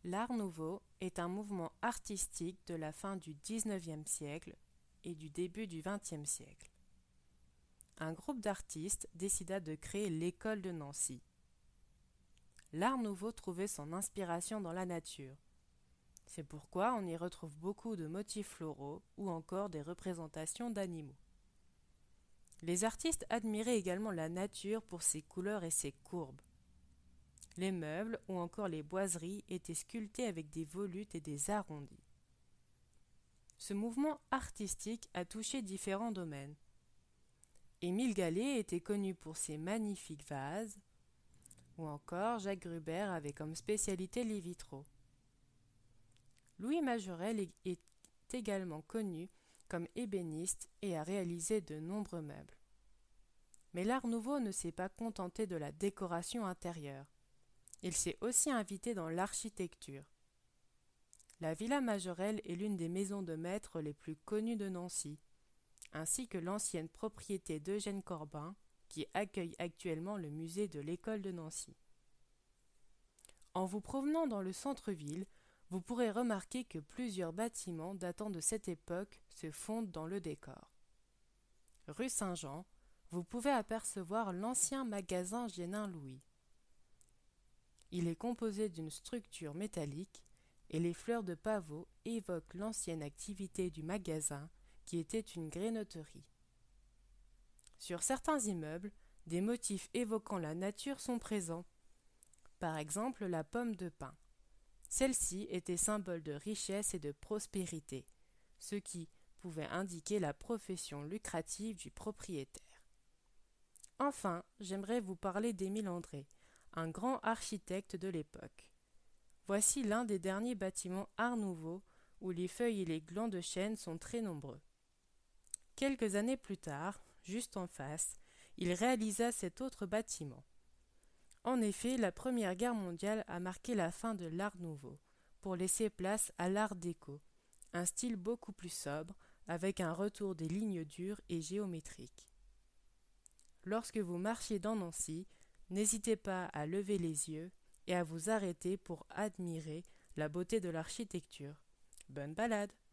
L'Art nouveau est un mouvement artistique de la fin du XIXe siècle et du début du XXe siècle. Un groupe d'artistes décida de créer l'école de Nancy. L'Art nouveau trouvait son inspiration dans la nature. C'est pourquoi on y retrouve beaucoup de motifs floraux ou encore des représentations d'animaux. Les artistes admiraient également la nature pour ses couleurs et ses courbes. Les meubles ou encore les boiseries étaient sculptés avec des volutes et des arrondis. Ce mouvement artistique a touché différents domaines. Émile Gallé était connu pour ses magnifiques vases, ou encore Jacques Gruber avait comme spécialité les vitraux. Louis Majorel est également connu comme ébéniste et a réalisé de nombreux meubles. Mais l'Art nouveau ne s'est pas contenté de la décoration intérieure. Il s'est aussi invité dans l'architecture. La Villa Majorelle est l'une des maisons de maître les plus connues de Nancy, ainsi que l'ancienne propriété d'Eugène Corbin, qui accueille actuellement le musée de l'École de Nancy. En vous promenant dans le centre-ville, vous pourrez remarquer que plusieurs bâtiments datant de cette époque se fondent dans le décor. Rue Saint-Jean, vous pouvez apercevoir l'ancien magasin Génin-Louis. Il est composé d'une structure métallique et les fleurs de pavot évoquent l'ancienne activité du magasin qui était une grenotterie. Sur certains immeubles, des motifs évoquant la nature sont présents. Par exemple, la pomme de pin. Celle-ci était symbole de richesse et de prospérité, ce qui pouvait indiquer la profession lucrative du propriétaire. Enfin, j'aimerais vous parler d'Émile André, un grand architecte de l'époque. Voici l'un des derniers bâtiments Art nouveau où les feuilles et les glands de chêne sont très nombreux. Quelques années plus tard, juste en face, il réalisa cet autre bâtiment. En effet, la Première Guerre mondiale a marqué la fin de l'Art nouveau, pour laisser place à l'Art déco, un style beaucoup plus sobre, avec un retour des lignes dures et géométriques. Lorsque vous marchiez dans Nancy, n'hésitez pas à lever les yeux et à vous arrêter pour admirer la beauté de l'architecture. Bonne balade!